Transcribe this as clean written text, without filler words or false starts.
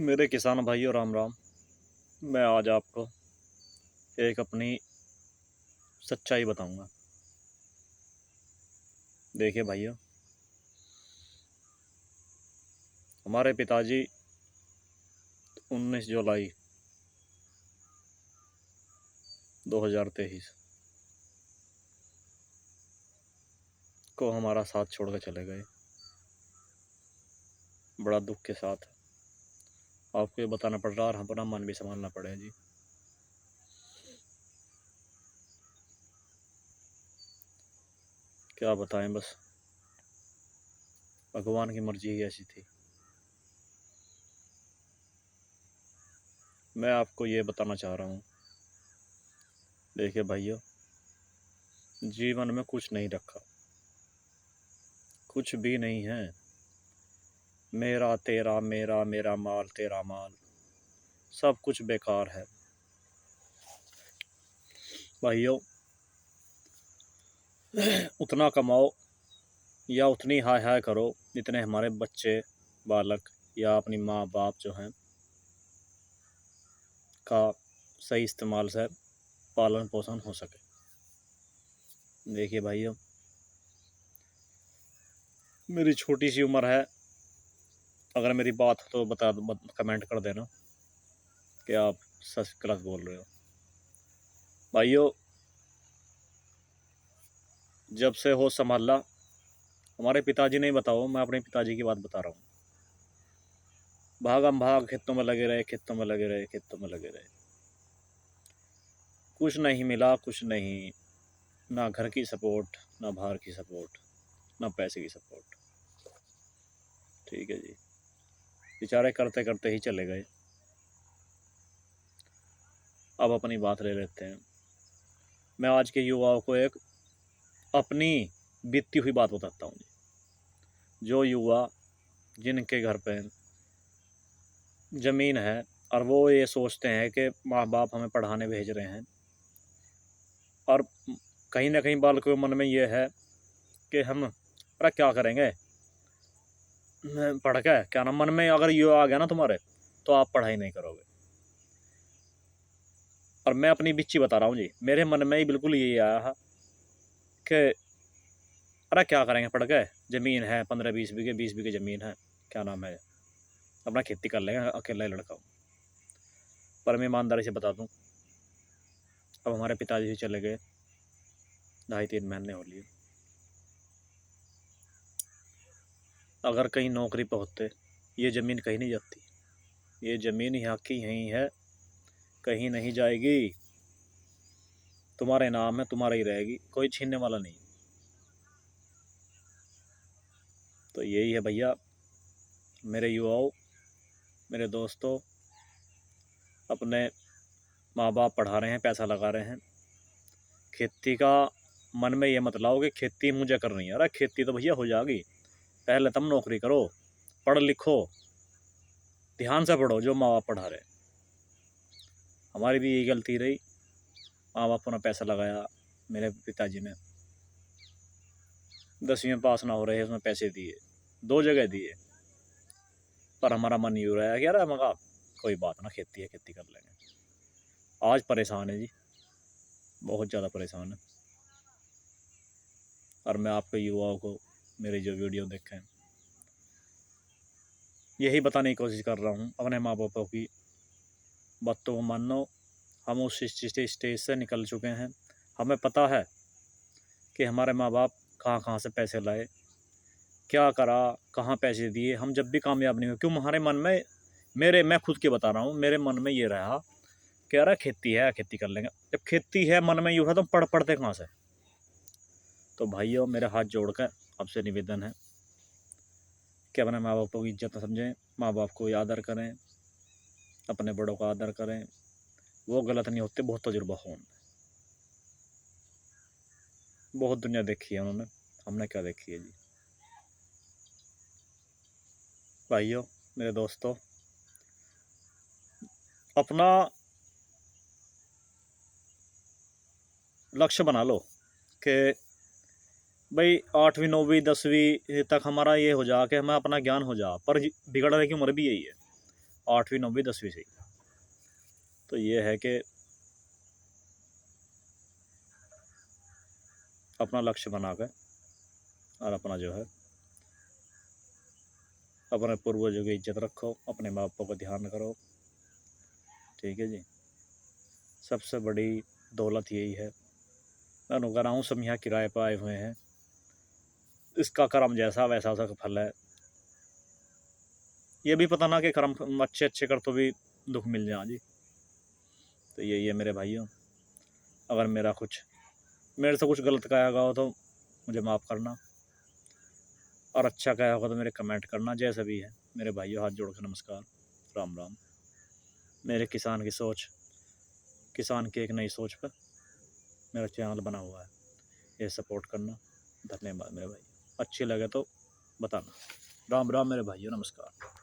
मेरे किसान भाइयों राम राम। मैं आज आपको एक अपनी सच्चाई बताऊंगा। देखिए भाइयों, हमारे पिताजी 19 जुलाई 2023 को हमारा साथ छोड़ कर चले गए। बड़ा दुख के साथ आपको ये बताना पड़ रहा और अपना मन भी संभालना पड़ेगा जी। क्या बताएं, बस भगवान की मर्जी ही ऐसी थी। मैं आपको ये बताना चाह रहा हूँ। देखिए भाइयों, जीवन में कुछ नहीं रखा, कुछ भी नहीं है। मेरा तेरा, मेरा मेरा माल तेरा माल, सब कुछ बेकार है भाइयों। उतना कमाओ या उतनी हाय हाय करो जितने हमारे बच्चे, बालक या अपनी माँ बाप जो हैं का सही इस्तेमाल से पालन पोषण हो सके। देखिए भाइयों, मेरी छोटी सी उम्र है। अगर मेरी बात हो तो कमेंट कर देना कि आप सच गलत बोल रहे हो। भाइयों, जब से होश संभाला, हमारे पिताजी नहीं बताओ, मैं अपने पिताजी की बात बता रहा हूँ। भागम भाग खेतों में लगे रहे, खेतों में लगे रहे, खेतों में लगे रहे। कुछ नहीं मिला, कुछ नहीं। ना घर की सपोर्ट, ना बाहर की सपोर्ट, ना पैसे की सपोर्ट। ठीक है जी, बेचारे करते करते ही चले गए। अब अपनी बात ले लेते हैं। मैं आज के युवाओं को एक अपनी बीती हुई बात बताता हूँ। जो युवा जिनके घर पे ज़मीन है और वो ये सोचते हैं कि माँ बाप हमें पढ़ाने भेज रहे हैं, और कहीं ना कहीं बालकों के मन में ये है कि हम अरे क्या करेंगे पढ़ के, क्या ना, मन में अगर ये आ गया ना तुम्हारे, तो आप पढ़ाई नहीं करोगे। और मैं अपनी बिच्ची बता रहा हूँ जी, मेरे मन में ही बिल्कुल यही आया है कि अरे क्या करेंगे पढ़ के, ज़मीन है 15-20 बीघे, 20 बीघे ज़मीन है, क्या नाम है, अपना खेती कर लेंगे, अकेला ही लड़का हूँ। पर मैं ईमानदारी से बता दूँ, अब हमारे पिताजी ही चले गए, 2.5-3 महीने हो लिए। अगर कहीं नौकरी पे होते, ये ज़मीन कहीं नहीं जाती। ये ज़मीन यहाँ की यहीं है, कहीं नहीं जाएगी। तुम्हारे नाम है, तुम्हारा ही रहेगी, कोई छीनने वाला नहीं। तो यही है भैया, मेरे युवाओं, मेरे दोस्तों, अपने माँ बाप पढ़ा रहे हैं, पैसा लगा रहे हैं। खेती का मन में ये मत लाओ कि खेती मुझे करनी है। अरे खेती तो भैया हो जाएगी, पहले तुम नौकरी करो, पढ़ लिखो, ध्यान से पढ़ो जो माँ बाप पढ़ा रहे। हमारी भी यही गलती रही, माँ बापों ने पैसा लगाया, मेरे पिताजी ने 10वीं में पास ना हो रहे, उसमें पैसे दिए, 2 जगह दिए, पर हमारा मन यूँ रहा कि यार मगा कोई बात ना, खेती है, खेती कर लेंगे। आज परेशान है जी, बहुत ज़्यादा परेशान है। और मैं आपके युवाओं को मेरे जो वीडियो देखें, यही बताने की कोशिश कर रहा हूँ, अपने माँ बापों की बातों को मानो। हम उस स्टेज से निकल चुके हैं। हमें पता है कि हमारे माँ बाप कहाँ कहाँ से पैसे लाए, क्या करा, कहाँ पैसे दिए। हम जब भी कामयाब नहीं हुए, क्यों हमारे मन में, मैं खुद के बता रहा हूँ, मेरे मन में ये रहा कि यार खेती है, खेती कर लेंगे। जब खेती है मन में यूँ है, तो पढ़ते कहाँ से। तो भाइयों, मेरे हाथ जोड़कर आपसे निवेदन है कि अपने माँ बापों की इज्जत समझें, माँ बाप को आदर करें, अपने बड़ों का आदर करें। वो गलत नहीं होते, बहुत तजुर्बा हो उनमें, बहुत दुनिया देखी है उन्होंने, हमने क्या देखी है जी। भाइयों, मेरे दोस्तों, अपना लक्ष्य बना लो कि भाई 8वीं 9वीं 10वीं तक हमारा ये हो जा कि हमें अपना ज्ञान हो जा, पर बिगड़ने की उम्र भी यही है। 8वीं 9वीं 10वीं से ही। तो ये है कि अपना लक्ष्य बनाकर और अपना जो है अपने पूर्वजों की इज्जत रखो, अपने माँ बापों का ध्यान करो, ठीक है जी। सबसे बड़ी दौलत यही है। मैं कह रहा हूँ सब यहाँ किराए पर आए हुए हैं, इसका कर्म जैसा वैसा उसका फल है। ये भी पता ना कि कर्म अच्छे अच्छे कर तो भी दुख मिल जाए जी। तो यही है मेरे भाइयों, अगर मेरे से कुछ गलत कहा गया हो तो मुझे माफ़ करना, और अच्छा कहा होगा तो मेरे कमेंट करना। जैसा भी है मेरे भाइयों, हाथ जोड़ कर नमस्कार, राम राम। मेरे किसान की सोच, किसान की एक नई सोच पर मेरा चैनल बना हुआ है, ये सपोर्ट करना। धन्यवाद मेरे भाई, अच्छी लगे तो बताना। राम राम मेरे भाइयों, नमस्कार।